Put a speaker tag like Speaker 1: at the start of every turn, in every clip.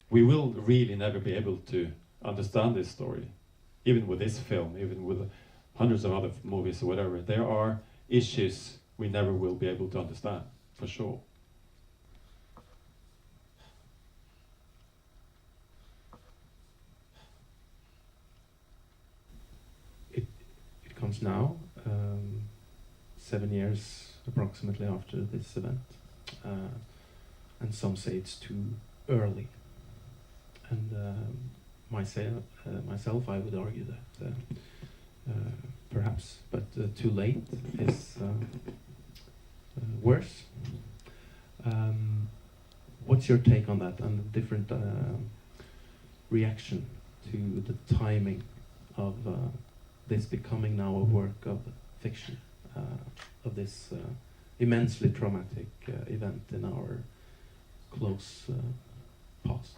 Speaker 1: we will really never be able to understand this story, even with this film, even with hundreds of other movies or whatever. There are issues we never will be able to understand, for sure.
Speaker 2: It comes now, 7 years approximately after this event, and some say it's too early. And myself, I would argue that perhaps, but too late is worse. What's your take on that and the different reaction to the timing of this becoming now a work of fiction, of this immensely traumatic event in our close past?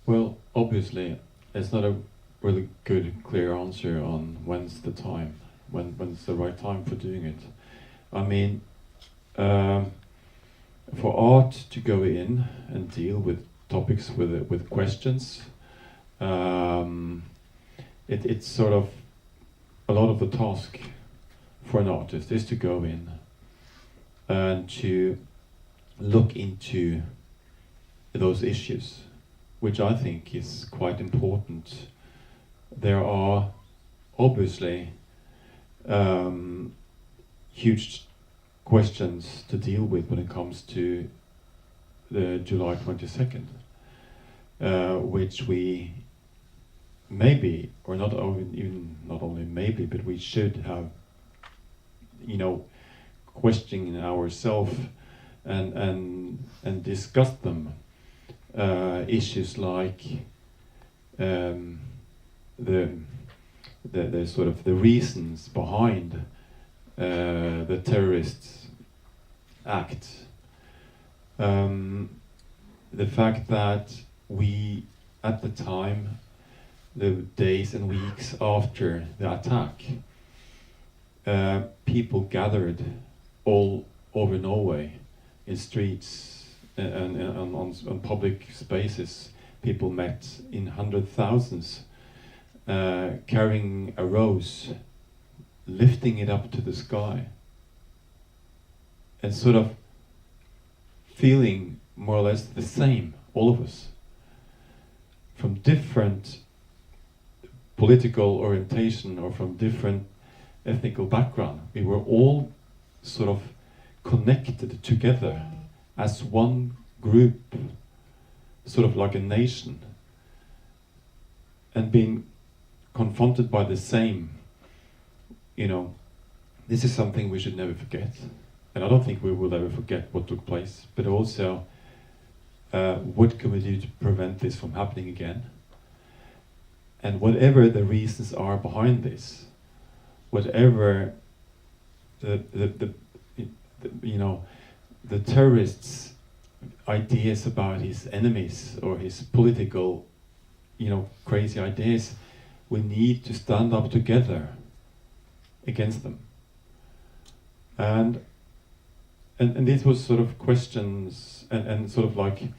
Speaker 1: Well, obviously, it's not a really good, clear answer on when's the time, when's the right time for doing it. I mean, for art to go in and deal with topics, with questions, it's sort of a lot of the task for an artist is to go in and to look into those issues, which I think is quite important. There are obviously huge questions to deal with when it comes to the July 22nd, which we maybe, or not only maybe, but we should have, questioning ourselves and discuss them. Issues like the sort of the reasons behind the terrorist act, the fact that we at the time, the days and weeks after the attack, people gathered all over Norway in streets and on public spaces. People met in hundred thousands, carrying a rose, lifting it up to the sky, and sort of feeling more or less the same, all of us, from different political orientation or from different ethnical background. We were all sort of connected together as one group, sort of like a nation, and being confronted by the same, this is something we should never forget. And I don't think we will ever forget what took place, but also what can we do to prevent this from happening again? And whatever the reasons are behind this, whatever the terrorists' ideas about his enemies or his political, crazy ideas, we need to stand up together against them. And this was sort of questions and sort of like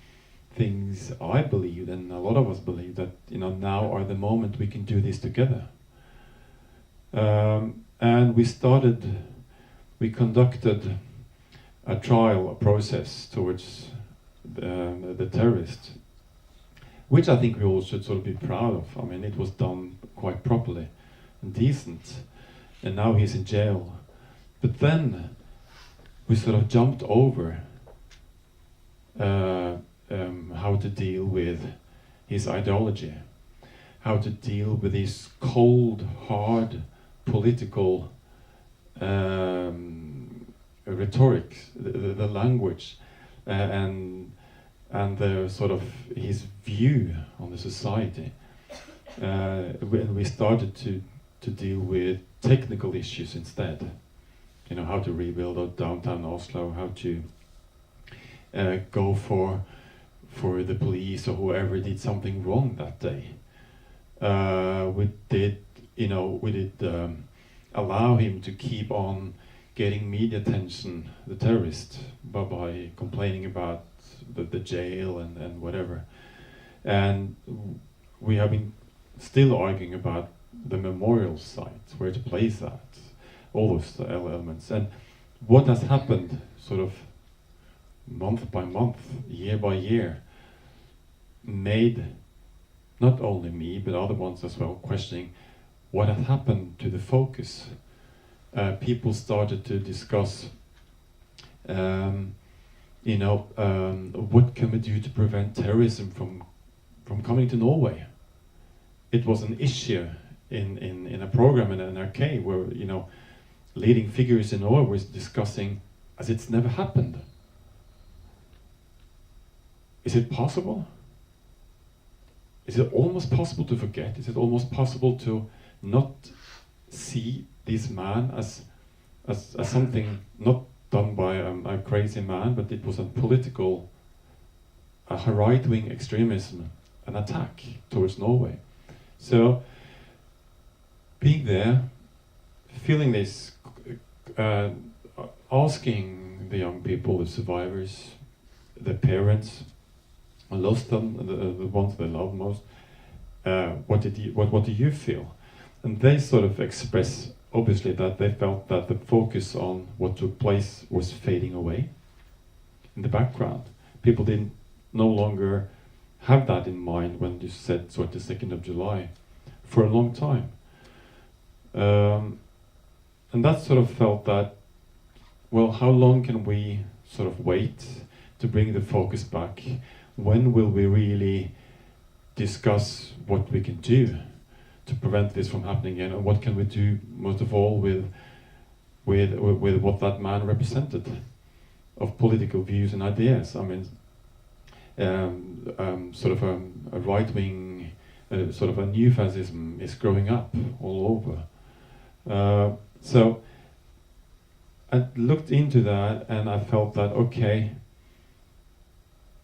Speaker 1: things I believed, and a lot of us believe that now are the moment we can do this together. And we conducted a trial, a process towards the terrorist, which I think we all should sort of be proud of. I mean, it was done quite properly and decent, and now he's in jail. But then we sort of jumped over how to deal with his ideology, how to deal with his cold, hard, political rhetoric, the language, and the sort of his view on the society. When we started to deal with technical issues instead, how to rebuild downtown Oslo, how to go for the police or whoever did something wrong that day. We did allow him to keep on getting media attention, the terrorist, by complaining about the jail and whatever. And we have been still arguing about the memorial site, where to place that, all those elements. And what has happened sort of month by month, year by year, made not only me, but other ones as well, questioning what had happened to the focus. People started to discuss, what can we do to prevent terrorism from coming to Norway? It was an issue in a program in an arcade where, leading figures in Norway was discussing as it's never happened. Is it possible? Is it almost possible to forget? Is it almost possible to not see this man as something not done by a crazy man, but it was a political, a right-wing extremism, an attack towards Norway. So, being there, feeling this, asking the young people, the survivors, the parents, I lost them, the ones they love most, what do you feel? And they sort of express, obviously, that they felt that the focus on what took place was fading away in the background. People didn't no longer have that in mind when you said sort of 2nd of July for a long time. And that sort of felt that, well, how long can we sort of wait to bring the focus back? When will we really discuss what we can do to prevent this from happening again, and what can we do most of all with what that man represented of political views and ideas? I mean, sort of a right-wing, sort of a new fascism is growing up all over. So I looked into that and I felt that, okay,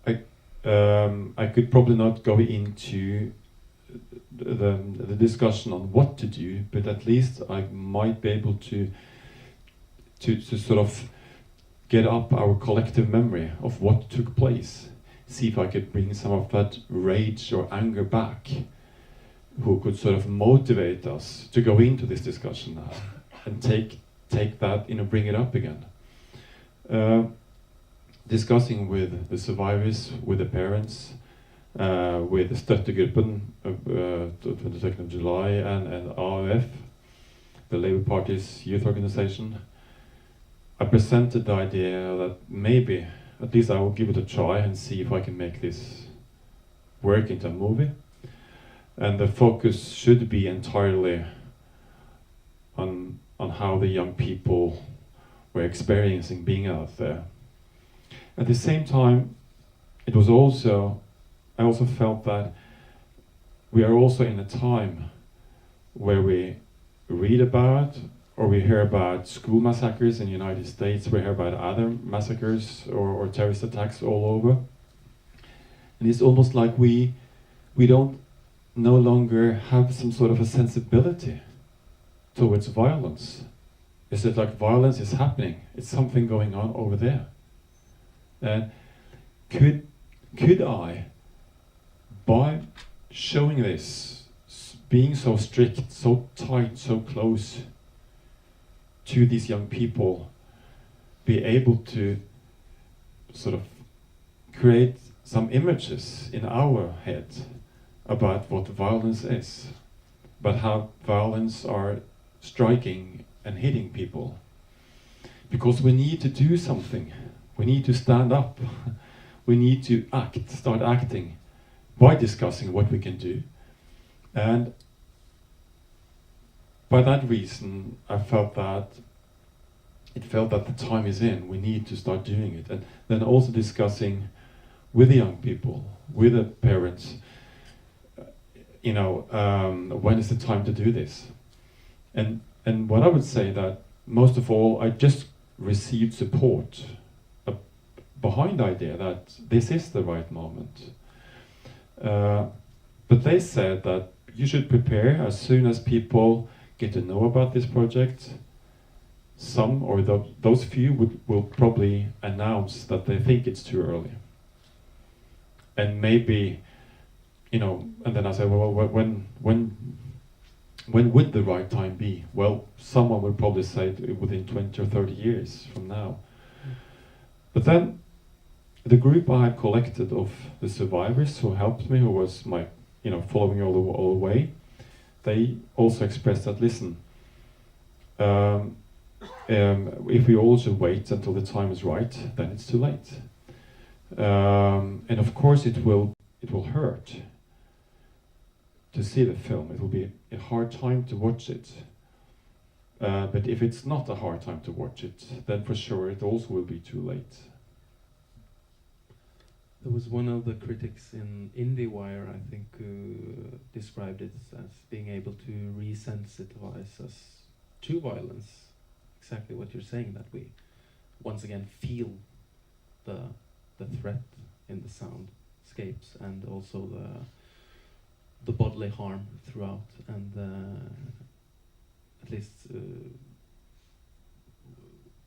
Speaker 1: I could probably not go into the discussion on what to do, but at least I might be able to sort of get up our collective memory of what took place. See if I could bring some of that rage or anger back, who could sort of motivate us to go into this discussion now and take that, bring it up again. Discussing with the survivors, with the parents, with the Støttegruppen, 22nd of July, and AUF, the Labour Party's youth organization. I presented the idea that maybe, at least I will give it a try and see if I can make this work into a movie. And the focus should be entirely on how the young people were experiencing being out there. At the same time, I also felt that we are also in a time where we read about or we hear about school massacres in the United States, we hear about other massacres or terrorist attacks all over. And it's almost like we don't no longer have some sort of a sensibility towards violence. It's like violence is happening, it's something going on over there. And could I, by showing this, being so strict, so tight, so close to these young people, be able to sort of create some images in our head about what violence is, about how violence are striking and hitting people? Because we need to do something. We need to stand up. We need to start acting by discussing what we can do. And by that reason, I felt that the time is in. We need to start doing it. And then also discussing with the young people, with the parents, when is the time to do this? And what I would say that most of all, I just received support behind the idea that this is the right moment. But they said that you should prepare as soon as people get to know about this project. Some or those few will probably announce that they think it's too early. and maybe, you know, and then I said, well, when would the right time be? Well, someone would probably say within 20 or 30 years from now. But then the group I had collected of the survivors who helped me, who was my, you know, following me all the way, they also expressed that, listen, if we all should wait until the time is right, then it's too late. And of course it will hurt to see the film. It will be a hard time to watch it. But if it's not a hard time to watch it, then for sure it also will be too late.
Speaker 2: There was one of the critics in IndieWire, I think, who described it as being able to resensitize us to violence. Exactly what you're saying, that we once again feel the threat in the soundscapes and also the bodily harm throughout, and at least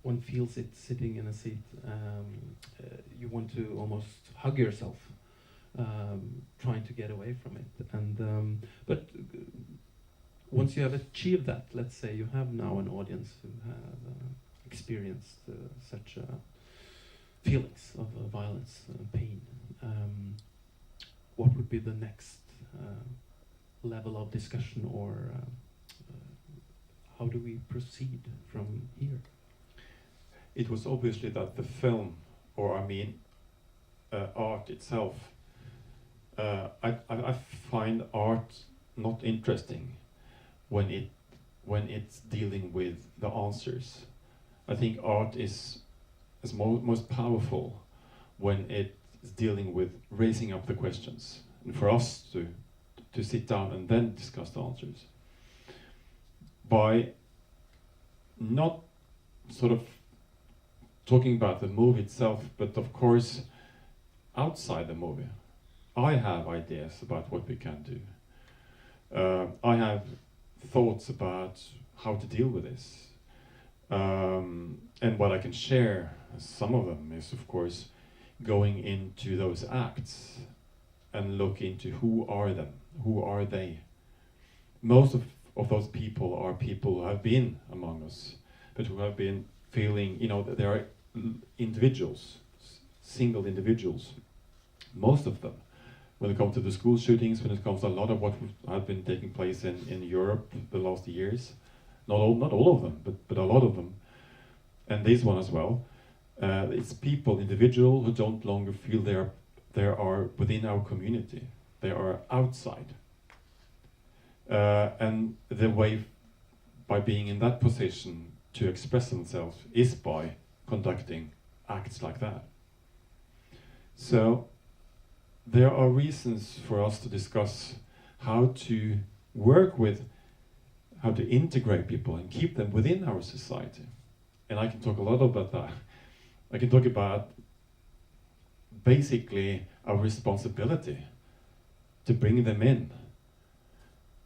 Speaker 2: one feels it sitting in a seat. You want to almost hug yourself, trying to get away from it. And but once you have achieved that, let's say you have now an audience who have experienced such feelings of violence and pain, what would be the next level of discussion, or how do we proceed from here?
Speaker 1: It was obviously that the film, or I mean art itself, I find art not interesting when it's dealing with the answers. I think art is most powerful when it's dealing with raising up the questions, and for us to sit down and then discuss the answers. By not sort of talking about the movie itself, but of course outside the movie, I have ideas about what we can do. I have thoughts about how to deal with this, and what I can share. Some of them is, of course, going into those acts and look into who are they. Most of those people are people who have been among us, but who have been feeling, you know, that they are individuals, single individuals. Most of them, when it comes to the school shootings, when it comes to a lot of what has been taking place in Europe the last years, not all of them, but a lot of them, and this one as well. It's people, individuals, who don't longer feel they are within our community. They are outside, and the way by being in that position to express themselves is by conducting acts like that. So there are reasons for us to discuss how to work with, how to integrate people and keep them within our society. And I can talk a lot about that. I can talk about basically our responsibility to bring them in.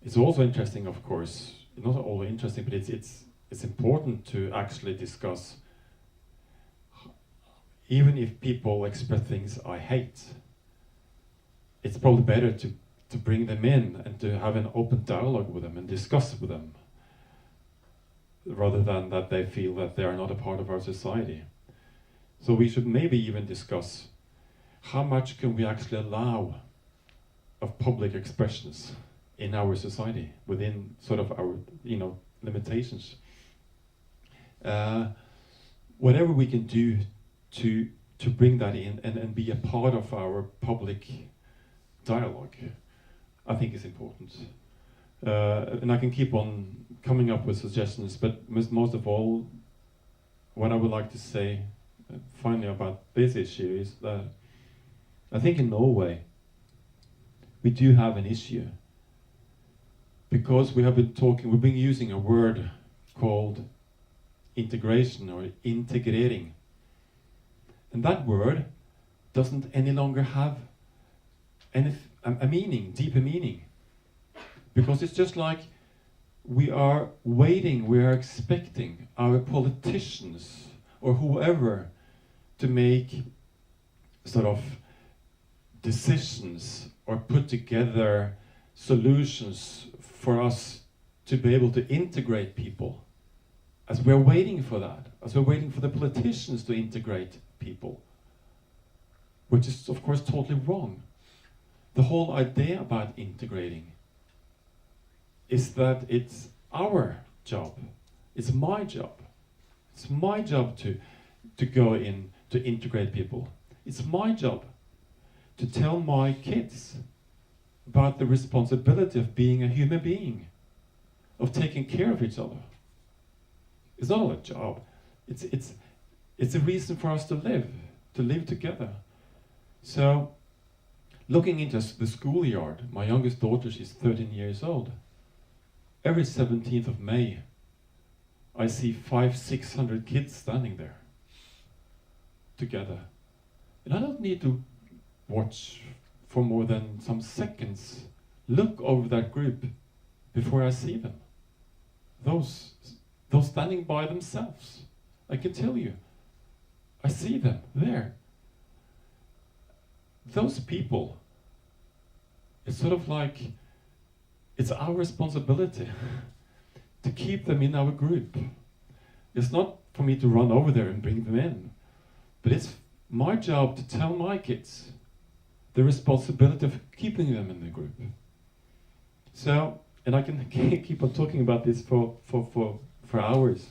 Speaker 1: It's also interesting, of course, not only interesting, but it's important to actually discuss, even if people express things I hate, it's probably better to bring them in and to have an open dialogue with them and discuss with them, rather than that they feel that they are not a part of our society. So we should maybe even discuss how much can we actually allow of public expressions in our society within sort of our, you know, limitations. Whatever we can do to bring that in and be a part of our public dialogue, I think is important. And I can keep on coming up with suggestions, but most of all, what I would like to say finally about this issue is that I think in Norway we do have an issue, because we've been using a word called integration or integrering, and that word doesn't any longer have a meaning, deeper meaning, because it's just like we are waiting, we are expecting our politicians or whoever to make sort of decisions or put together solutions for us to be able to integrate people, as we're waiting for that, as we're waiting for the politicians to integrate people, which is of course totally wrong. The whole idea about integrating is that it's our job, it's my job. It's my job to go in to integrate people. It's my job to tell my kids about the responsibility of being a human being, of taking care of each other. It's not a job. It's a reason for us to live together. So, looking into the schoolyard, my youngest daughter, she's 13 years old. Every 17th of May, I see 500-600 kids standing there together. And I don't need to watch for more than some seconds, look over that group before I see them. Those standing by themselves, I can tell you, I see them there. Those people, it's sort of like, it's our responsibility to keep them in our group. It's not for me to run over there and bring them in, but it's my job to tell my kids the responsibility of keeping them in the group. So, and I can keep on talking about this for hours,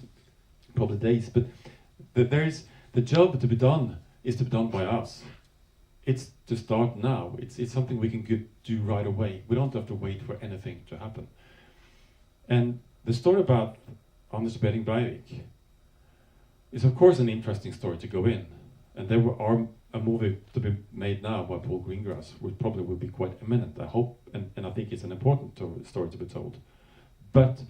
Speaker 1: probably days, but there is the job to be done is to be done by us. It's to start now. It's something we can do right away. We don't have to wait for anything to happen. And the story about Anders Behring Breivik is of course an interesting story to go in. And there are a movie to be made now by Paul Greengrass, which probably will be quite imminent, I hope, and I think it's an important story to be told. But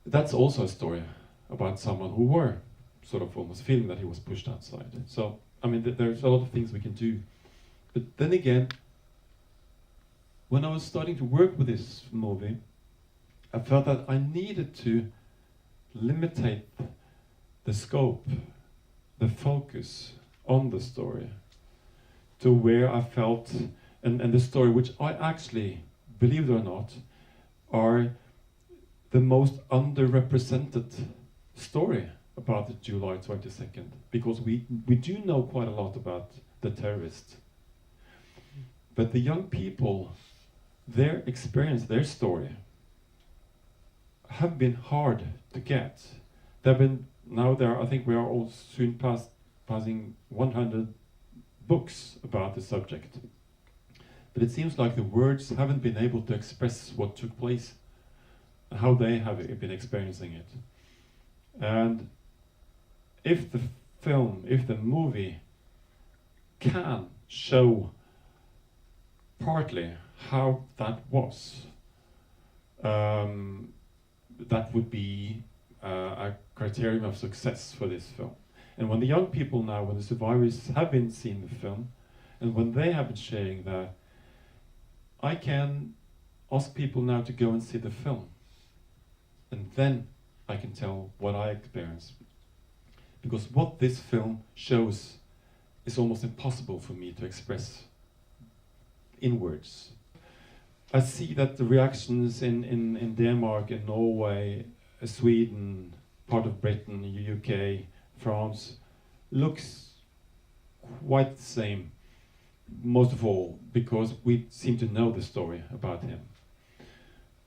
Speaker 1: that's also a story about someone who were sort of almost feeling that he was pushed outside. So, I mean, there's a lot of things we can do. But then again, when I was starting to work with this movie, I felt that I needed to limitate the scope, the focus on the story to where I felt, and the story which I actually, believe it or not, are the most underrepresented story about the July 22nd, because we do know quite a lot about the terrorists. But the young people, their experience, their story, have been hard to get. They've been, now there, I think we are all soon passing 100 books about the subject. But it seems like the words haven't been able to express what took place, how they have been experiencing it. And if the film, if the movie can show partly how that was, that would be a criterion of success for this film. And when the young people now, when the survivors have been seeing the film, and when they have been sharing that, I can ask people now to go and see the film. And then I can tell what I experienced. Because what this film shows is almost impossible for me to express in words. I see that the reactions in Denmark, in Norway, Sweden, part of Britain, UK, France, looks quite the same. Most of all, because we seem to know the story about him,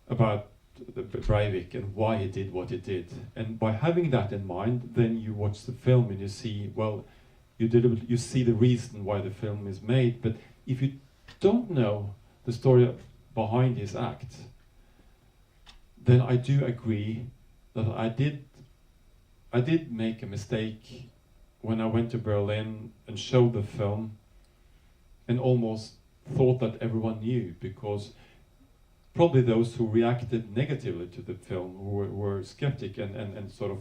Speaker 1: about the Breivik and why he did what he did. And by having that in mind, then you watch the film and you see, well, you see the reason why the film is made. But if you don't know the story behind his act, then I do agree that I did make a mistake when I went to Berlin and showed the film and almost thought that everyone knew, because probably those who reacted negatively to the film, who were skeptic and sort of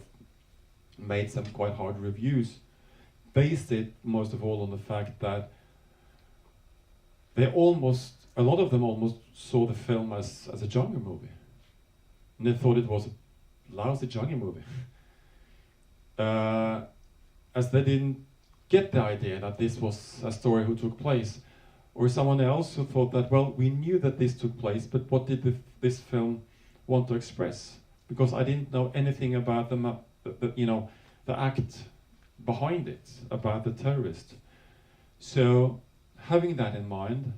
Speaker 1: made some quite hard reviews, based it most of all on the fact that a lot of them almost saw the film as a genre movie. And they thought it was a lousy genre movie. As they didn't get the idea that this was a story who took place, or someone else who thought that, well, we knew that this took place, but what did this film want to express? Because I didn't know anything about the act behind it, about the terrorist. So, having that in mind,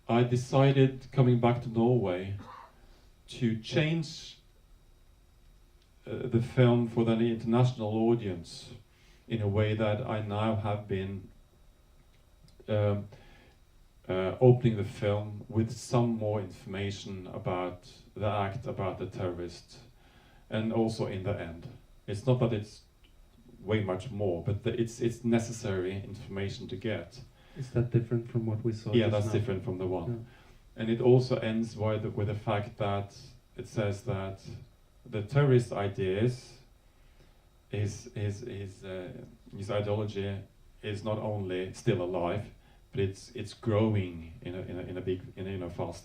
Speaker 1: I decided, coming back to Norway, to change the film for the international audience in a way that I now have been opening the film with some more information about the act, about the terrorist, and also in the end. It's not that it's way much more, but it's necessary information to get.
Speaker 2: Is that different from what we saw?
Speaker 1: Yeah, that's
Speaker 2: now?
Speaker 1: different from the one.
Speaker 2: Yeah.
Speaker 1: And it also ends with the fact that it says that the terrorist ideas, his ideology is not only still alive, but it's growing in a fast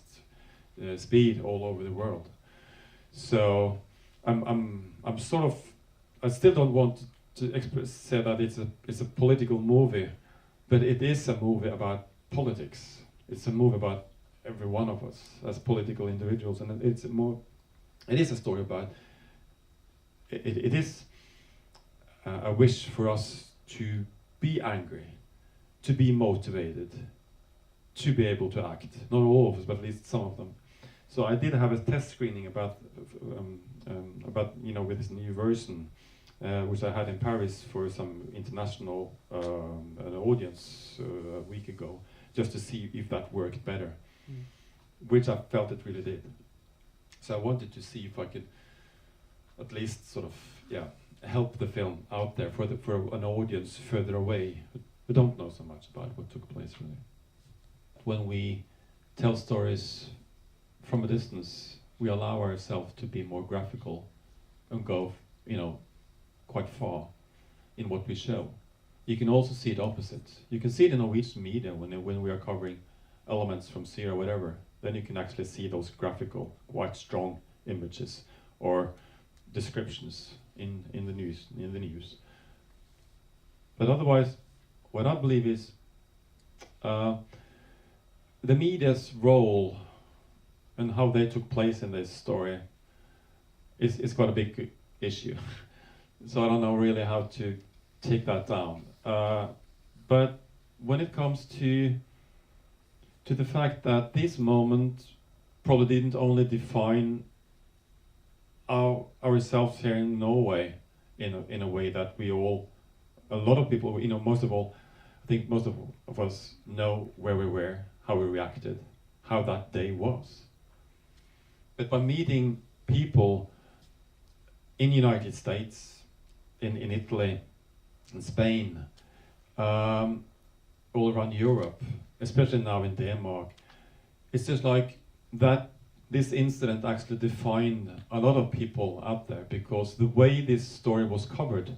Speaker 1: speed all over the world. So I'm sort of, I still don't want to say that it's a political movie, but it is a movie about politics. It's a movie about every one of us as political individuals, and it is a story about. It is a wish for us to be angry, to be motivated, to be able to act. Not all of us, but at least some of them. So I did have a test screening about with this new version, which I had in Paris for some international an audience a week ago, just to see if that worked better, which I felt it really did. So I wanted to see if I could at least sort of help the film out there for an audience further away who don't know so much about what took place really. When we tell stories from a distance, we allow ourselves to be more graphical and go, quite far in what we show. You can also see it opposite. You can see it in Norwegian media when we are covering elements from sea or whatever. Then you can actually see those graphical, quite strong images or descriptions in the news. But otherwise, what I believe is the media's role and how they took place in this story is quite a big issue. So I don't know really how to take that down. But when it comes to the fact that this moment probably didn't only define ourselves here in Norway in a way that a lot of people, most of all, I think most of us know where we were, how we reacted, how that day was. But by meeting people in the United States, in Italy, in Spain, all around Europe, especially now in Denmark, it's just like that this incident actually defined a lot of people out there, because the way this story was covered,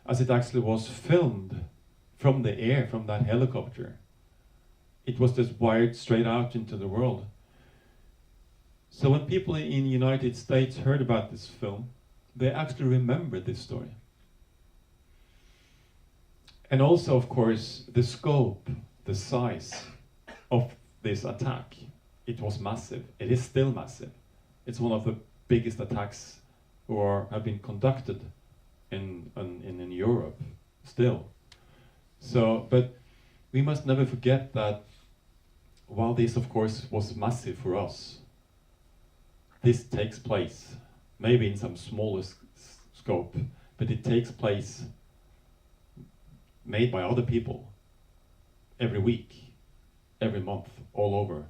Speaker 1: as it actually was filmed from the air, from that helicopter, it was just wired straight out into the world. So when people in the United States heard about this film, they actually remembered this story. And also, of course, the scope, the size of this attack. It was massive. It is still massive. It's one of the biggest attacks have been conducted in Europe still. So, but we must never forget that while this, of course, was massive for us, this takes place, maybe in some smaller scope, but it takes place made by other people every week, every month, all over.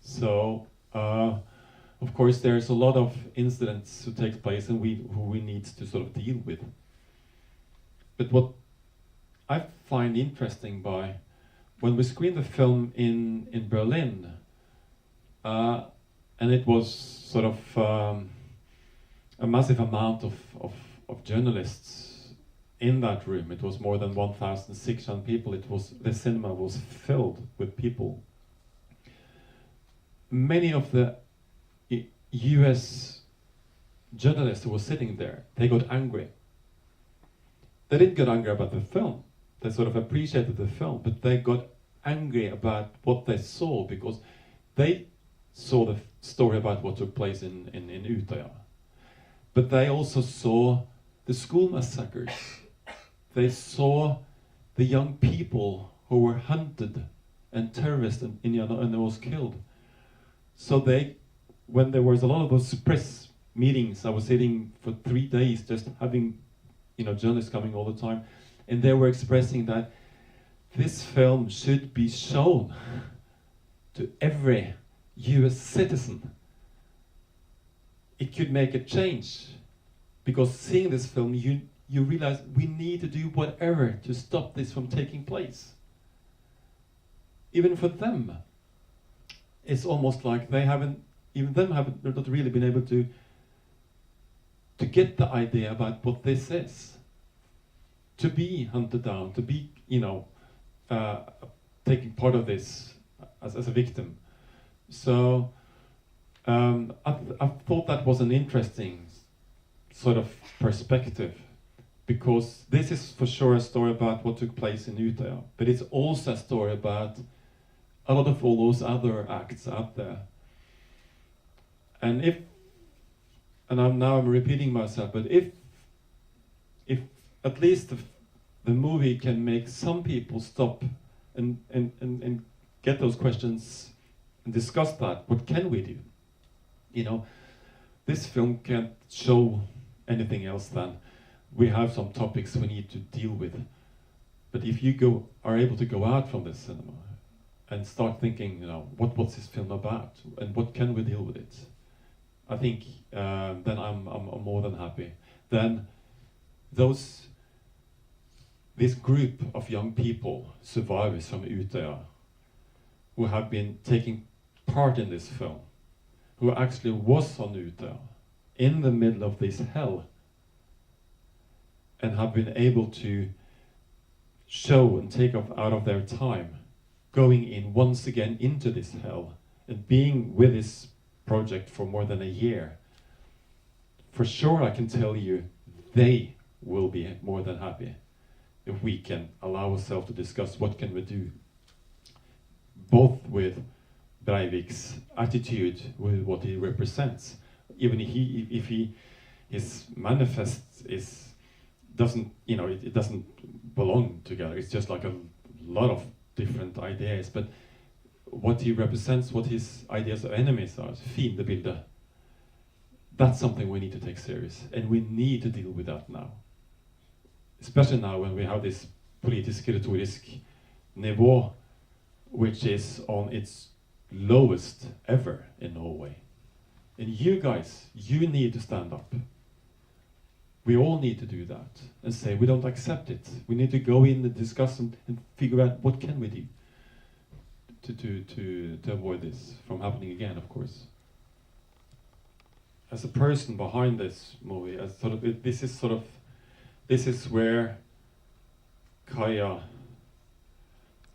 Speaker 1: So, of course, there's a lot of incidents who take place and who we need to sort of deal with. But what I find interesting when we screened the film in Berlin, and it was sort of a massive amount of journalists in that room. It was more than 1,600 people. The cinema was filled with people. Many of the US journalists who were sitting there, they got angry. they didn't get angry about the film. They sort of appreciated the film, but they got angry about what they saw, because they saw the story about what took place in Utøya. But they also saw the school massacres. They saw the young people who were hunted and terrorists and was killed. So when there was a lot of those press meetings, I was sitting for 3 days just having journalists coming all the time, and they were expressing that this film should be shown to every US citizen. It could make a change, because seeing this film you realize we need to do whatever to stop this from taking place. Even for them, it's almost like they've not really been able to get the idea about what this is. To be hunted down, to be, taking part of this as a victim. So I thought that was an interesting sort of perspective, because this is for sure a story about what took place in Utøya, but it's also a story about a lot of all those other acts out there. And I'm repeating myself, but if at least the movie can make some people stop and get those questions and discuss that, what can we do? This film can't show anything else than we have some topics we need to deal with. But if you are able to go out from the cinema and start thinking, what's this film about and what can we deal with it? I think then I'm more than happy. Then this group of young people, survivors from Utøya, who have been taking part in this film, who actually was on Utøya, in the middle of this hell, and have been able to show and take out of their time, going in once again into this hell, and being with this project for more than a year. For sure I can tell you, they will be more than happy if we can allow ourselves to discuss what can we do, both with Breivik's attitude, with what he represents, even if his manifest doesn't belong together. It's just like a lot of different ideas, but what he represents, what his ideas of enemies are, fiendebildet, that's something we need to take serious, and we need to deal with that now. Especially now when we have this politisk retorisk nivå, which is on its lowest ever in Norway. And you guys, you need to stand up. We all need to do that and say we don't accept it. We need to go in and discuss and figure out what can we do to avoid this from happening again, of course. As a person behind this movie, this is where Kaja,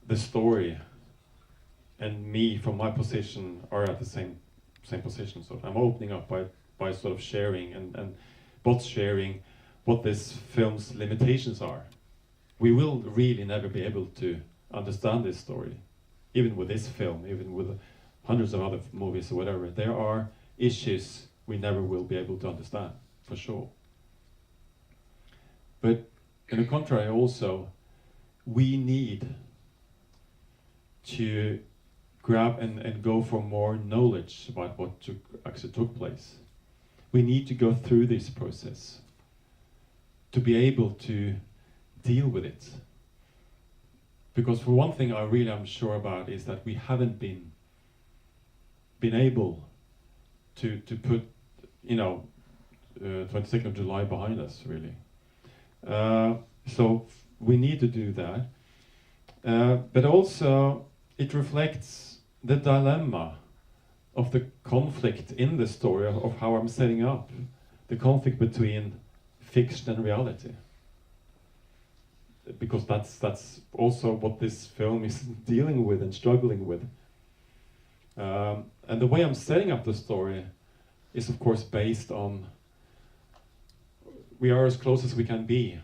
Speaker 1: the story, and me from my position are at the same position. So I'm opening up by sort of sharing and both sharing what this film's limitations are. We will really never be able to understand this story, even with this film, even with hundreds of other movies or whatever. There are issues we never will be able to understand, for sure. But on the contrary, also, we need to grab and go for more knowledge about what actually took place. We need to go through this process to be able to deal with it. Because for one thing I really am sure about is that we haven't been able to put 22nd of July behind us, really. So we need to do that. But also it reflects the dilemma of the conflict in the story of how I'm setting up the conflict between fiction and reality, because that's also what this film is dealing with and struggling with. And the way I'm setting up the story is of course based on we are as close as we can be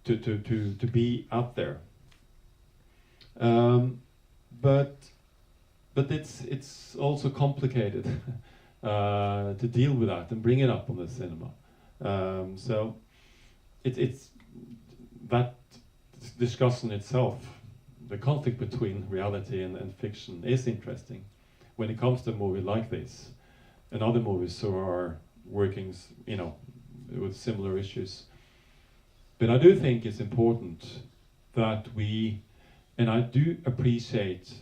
Speaker 1: to be out there. But it's also complicated to deal with that and bring it up on the cinema. So it's that discussion itself, the conflict between reality and fiction, is interesting when it comes to a movie like this and other movies who are working, with similar issues. But I do think it's important that and I do appreciate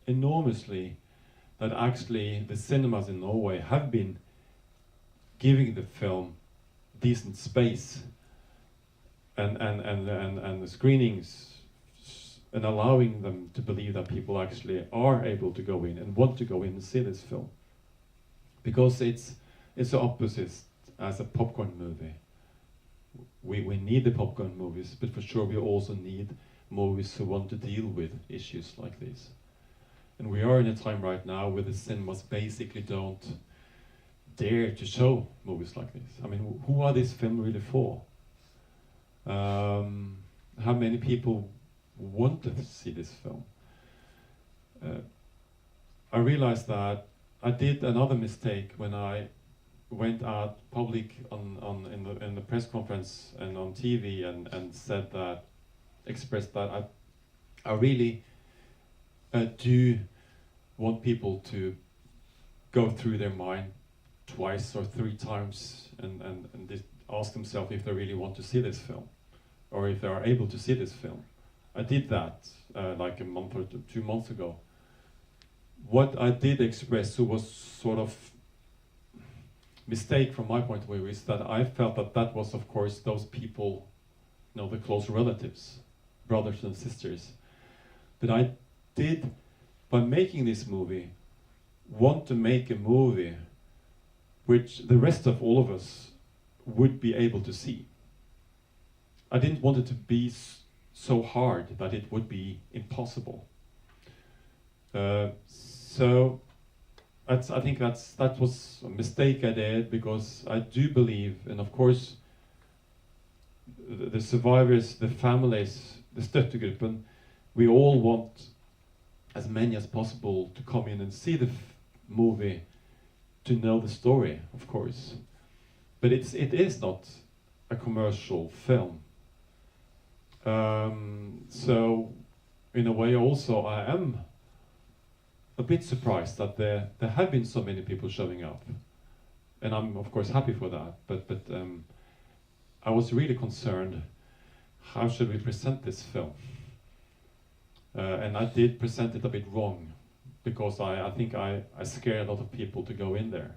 Speaker 1: enormously that actually the cinemas in Norway have been giving the film decent space and the screenings and allowing them to believe that people actually are able to go in and want to go in and see this film. Because it's the opposite as a popcorn movie. We need the popcorn movies, but for sure we also need movies who want to deal with issues like this. And we are in a time right now where the cinemas basically don't dare to show movies like this. I mean, who are these films really for? How many people want to see this film? I realized that I did another mistake when I went out public in the press conference and on TV and said that, expressed that I really do want people to go through their mind twice or three times and ask themselves if they really want to see this film or if they are able to see this film. I did that like a month or 2 months ago. What I did express was sort of mistake from my point of view is that I felt that was of course those people, the close relatives, brothers and sisters, that I did, by making this movie, want to make a movie which the rest of all of us would be able to see. I didn't want it to be so hard that it would be impossible. So I think that was a mistake I did, because I do believe, and of course the survivors, the families, the støttegruppen, we all want as many as possible to come in and see the movie, to know the story, of course. But it is not a commercial film. So in a way also I am a bit surprised that there have been so many people showing up, and I'm of course happy for that. But I was really concerned, how should we present this film? And I did present it a bit wrong, because I think I scared a lot of people to go in there,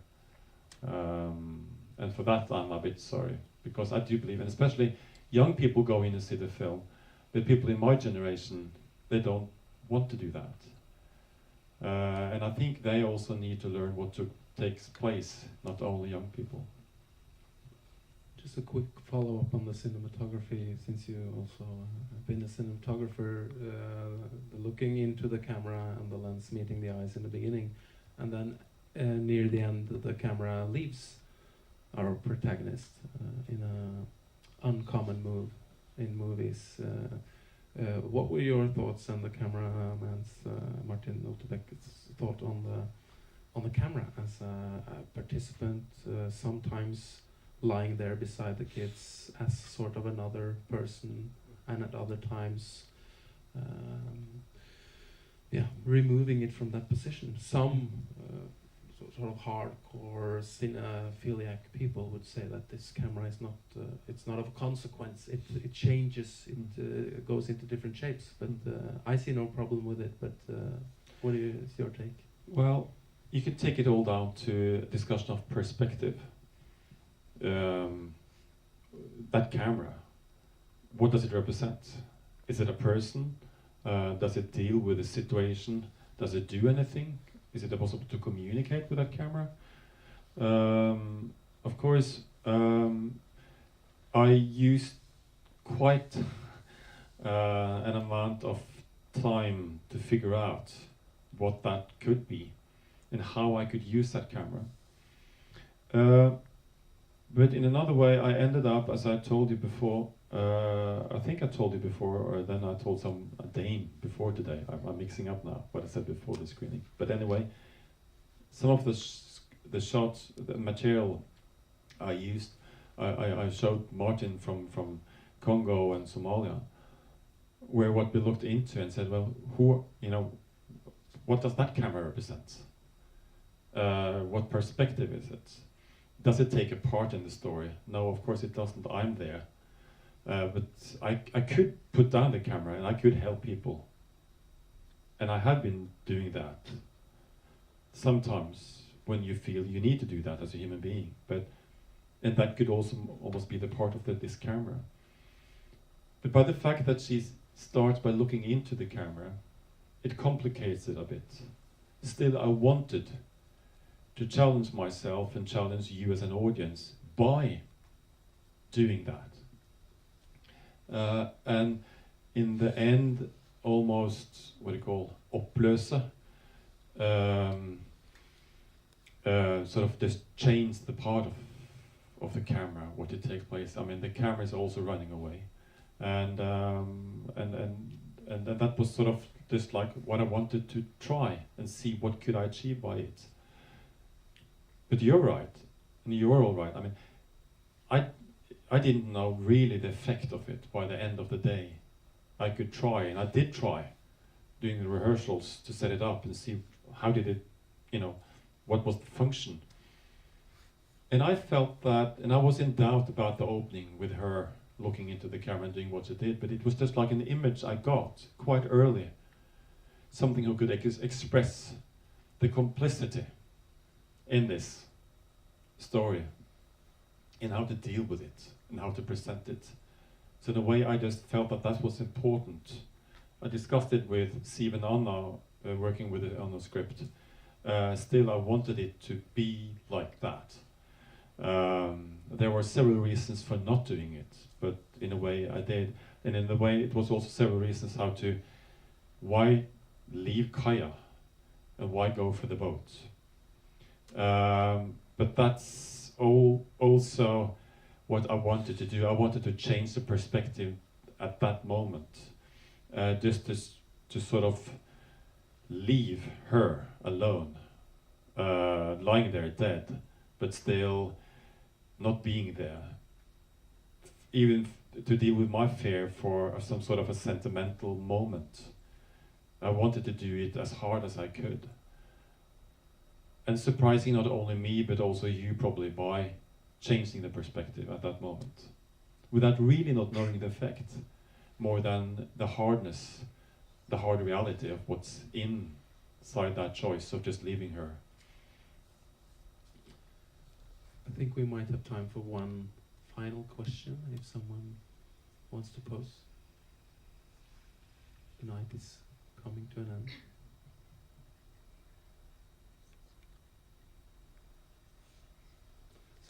Speaker 1: and for that I'm a bit sorry, because I do believe, and especially young people go in and see the film, but people in my generation, they don't want to do that. And I think they also need to learn what takes place, not only young people.
Speaker 2: Just a quick follow-up on the cinematography, since you also have been a cinematographer, looking into the camera and the lens meeting the eyes in the beginning, and then near the end the camera leaves our protagonist in an uncommon move in movies. What were your thoughts and the cameraman's, Martin Ottebek's thought on the camera as a participant, sometimes lying there beside the kids as sort of another person, and at other times removing it from that position? Some sort of hardcore cinephiliac people would say that this camera is not, it's not of consequence, it changes, it goes into different shapes, but I see no problem with it. But what is your take?
Speaker 1: Well, you can take it all down to a discussion of perspective. That camera, what does it represent? Is it a person? Does it deal with a situation? Does it do anything? Is it possible to communicate with that camera? Of course, I used quite an amount of time to figure out what that could be and how I could use that camera. But in another way, I ended up, as I told you before, I think I told you before, or then I told a Dane before today. I'm mixing up now what I said before the screening. But anyway, some of the shots, the material I used, I showed Martin from Congo and Somalia, where what we looked into and said, well, what does that camera represent? What perspective is it? Does it take a part in the story? No, of course it doesn't. I'm there. But I could put down the camera and I could help people. And I have been doing that. Sometimes when you feel you need to do that as a human being. And that could also almost be the part of this camera. But by the fact that she starts by looking into the camera, it complicates it a bit. Still, I wanted to challenge myself and challenge you as an audience by doing that. And in the end, almost, oppløse, sort of just change the part of the camera, what it takes place. I mean, the camera is also running away. And that was sort of just like what I wanted to try and see what could I achieve by it. But you're right, and you're all right. I mean, I didn't know really the effect of it by the end of the day. I could try, and I did try, doing the rehearsals to set it up and see how did it, what was the function. And I felt that, and I was in doubt about the opening with her looking into the camera and doing what she did, but it was just like an image I got quite early. Something who could express the complicity in this story, in how to deal with it, and how to present it. So in a way I just felt that was important. I discussed it with Siv and Anna, working with it on the script. Still I wanted it to be like that. There were several reasons for not doing it, but in a way I did. And in a way it was also several reasons why leave Kaja and why go for the boat. But that's also what I wanted to do. I wanted to change the perspective at that moment, just to sort of leave her alone, lying there dead, but still not being there, even to deal with my fear for some sort of a sentimental moment. I wanted to do it as hard as I could. And surprising not only me, but also you probably by changing the perspective at that moment. Without really not knowing the effect, more than the hardness, the hard reality of what's inside that choice of just leaving her.
Speaker 2: I think we might have time for one final question, if someone wants to pose. The night is coming to an end.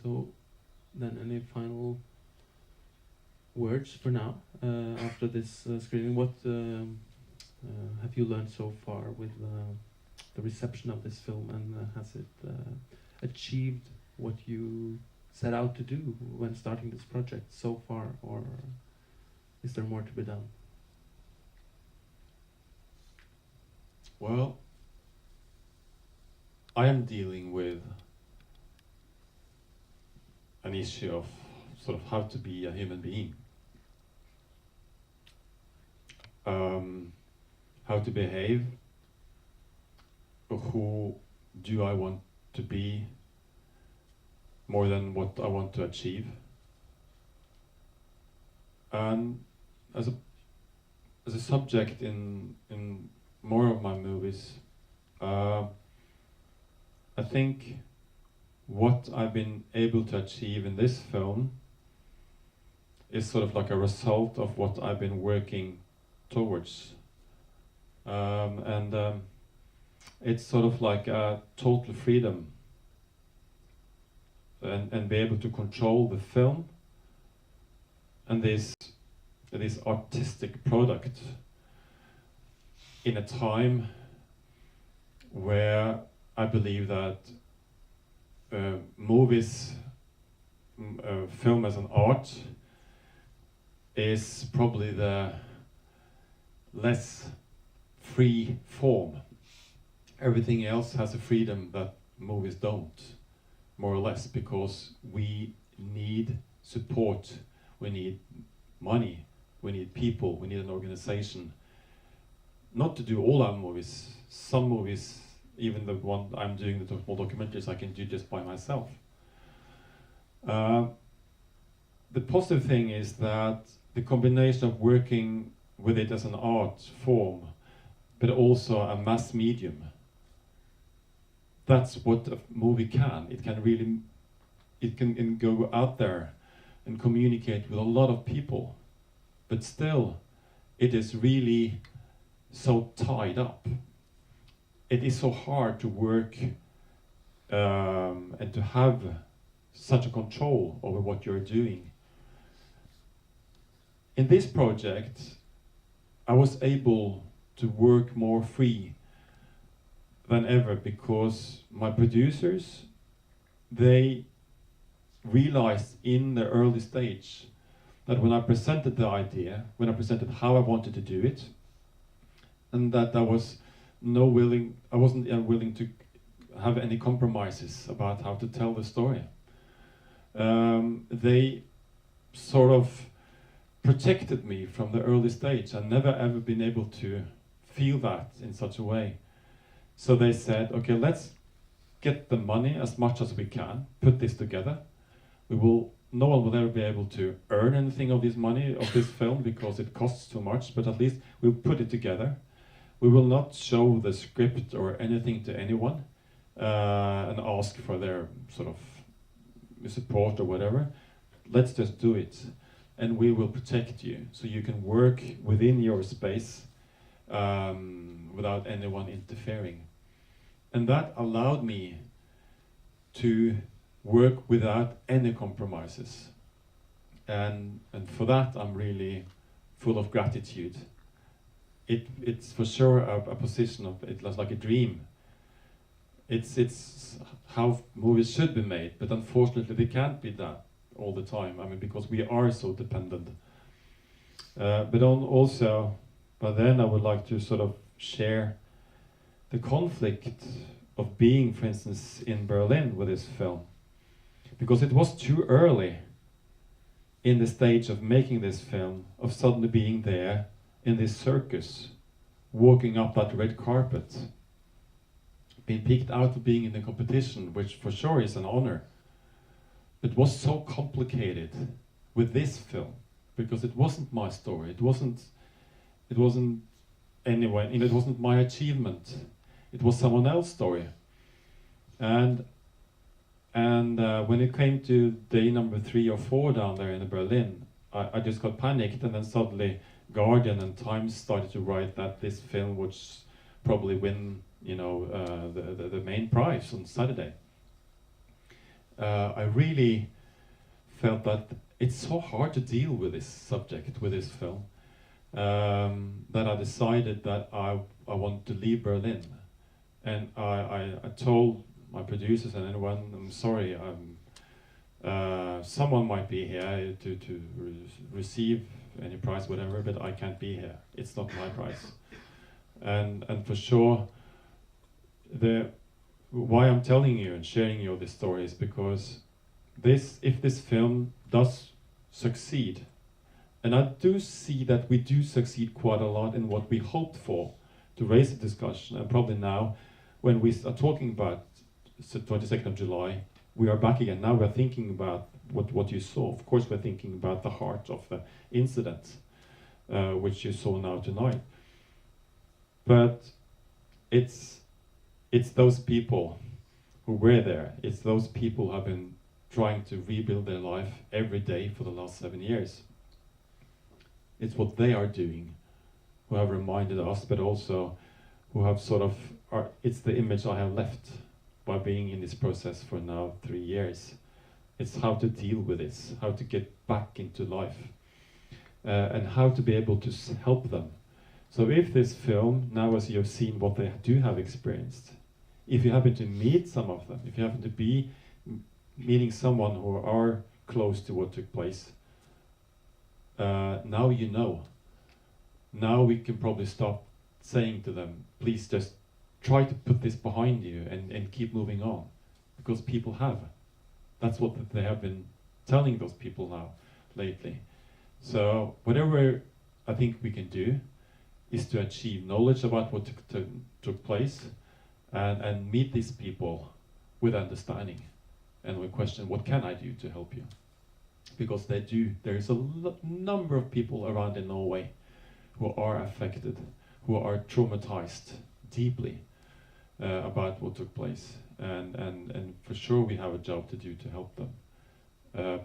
Speaker 2: So, then any final words for now, after this screening? What have you learned so far with the reception of this film, and has it achieved what you set out to do when starting this project so far, or is there more to be done?
Speaker 1: Well, I am dealing with an issue of sort of how to be a human being, how to behave, who do I want to be more than what I want to achieve. And as a subject in more of my movies, I think what I've been able to achieve in this film is sort of like a result of what I've been working towards. It's sort of like a total freedom and be able to control the film and this artistic product in a time where I believe that movies film as an art is probably the less free form. Everything else has a freedom that movies don't, more or less, because we need support, we need money, we need people, we need an organization. Not to do all our movies. Some movies, even the one I'm doing, the small documentaries, I can do just by myself. The positive thing is that the combination of working with it as an art form, but also a mass medium, that's what a movie can. It can really, it can go out there and communicate with a lot of people, but still, it is really so tied up. It is so hard to work and to have such a control over what you're doing. In this project, I was able to work more free than ever because my producers, they realized in the early stage that when I presented the idea, when I presented how I wanted to do it, and that I wasn't willing to have any compromises about how to tell the story. They sort of protected me from the early stage. I've never ever been able to feel that in such a way. So they said, okay, let's get the money as much as we can, put this together. No one will ever be able to earn anything of this money, of this film, because it costs too much, but at least we'll put it together. We will not show the script or anything to anyone and ask for their sort of support or whatever. Let's just do it, and we will protect you so you can work within your space without anyone interfering. And that allowed me to work without any compromises. And for that I'm really full of gratitude. It's for sure a position of, it was like a dream. It's how movies should be made, but unfortunately they can't be that all the time. I mean, because we are so dependent. But then I would like to sort of share the conflict of being, for instance, in Berlin with this film. Because it was too early in the stage of making this film, of suddenly being there in this circus, walking up that red carpet, being picked out for being in the competition, which for sure is an honor. It was so complicated with this film, because it wasn't my story, it wasn't anyone, it wasn't my achievement, it was someone else's story. And when it came to day number 3 or 4 down there in Berlin, I just got panicked, and then suddenly Guardian and Times started to write that this film would probably win, the main prize on Saturday. I really felt that it's so hard to deal with this subject, with this film, that I decided that I want to leave Berlin. And I told my producers and anyone, I'm sorry, someone might be here to receive any prize, whatever, but I can't be here. It's not my prize. And for sure, why I'm telling you and sharing you this story is because if this film does succeed, and I do see that we do succeed quite a lot in what we hoped for, to raise a discussion, and probably now, when we are talking about the 22nd of July, we are back again. Now we're thinking about what you saw. Of course, we're thinking about the heart of the incident, which you saw now tonight. But it's those people who were there. It's those people who have been trying to rebuild their life every day for the last 7 years. It's what they are doing, who have reminded us, but also who have it's the image I have left by being in this process for now 3 years. It's how to deal with this, how to get back into life, and how to be able to help them. So if this film, now as you've seen what they do have experienced, if you happen to meet some of them, if you happen to be meeting someone who are close to what took place. Now you know. Now we can probably stop saying to them, please just try to put this behind you and keep moving on, because people have. That's what they have been telling those people now lately. So whatever I think we can do is to achieve knowledge about what took place, and meet these people with understanding, and we question, what can I do to help you? Because they do. There is a number of people around in Norway who are affected, who are traumatized deeply about what took place, and for sure we have a job to do to help them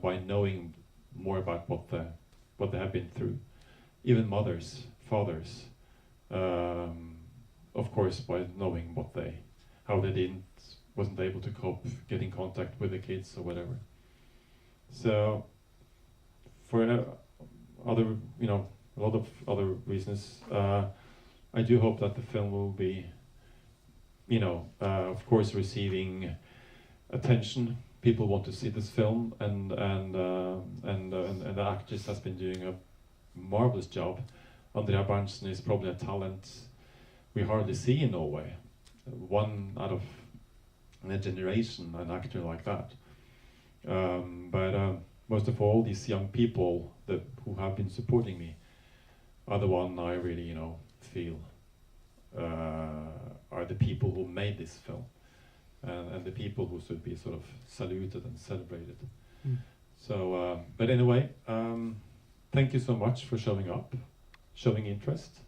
Speaker 1: by knowing more about what they have been through. Even mothers, fathers, of course, by knowing how they wasn't able to cope, get in contact with the kids or whatever. So, for other, a lot of other reasons, I do hope that the film will be, of course, receiving attention. People want to see this film, and the actress has been doing a marvelous job. Andrea Berntsen is probably a talent we hardly see in Norway. One out of a generation, an actor like that. But most of all, these young people who have been supporting me are the one I really, feel are the people who made this film, and the people who should be sort of saluted and celebrated. So, but anyway, thank you so much for showing up, showing interest,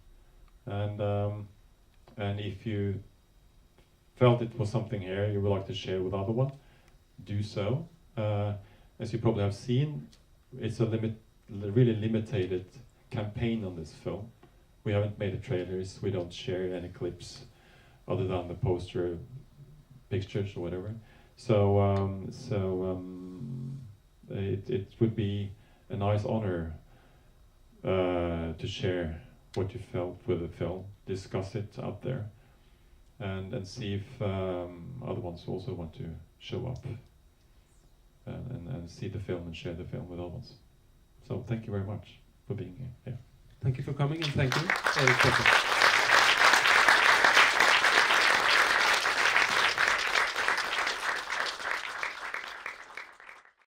Speaker 1: and if you felt it was something here you would like to share with other one, do so. As you probably have seen, it's a really limited campaign on this film. We haven't made the trailers, we don't share any clips other than the poster pictures or whatever. So, it would be a nice honor to share what you felt with the film, discuss it out there, and see if other ones also want to show up and see the film and share the film with others. So thank you very much for being here.
Speaker 2: Thank you for coming, and thank you, Erik Poppe.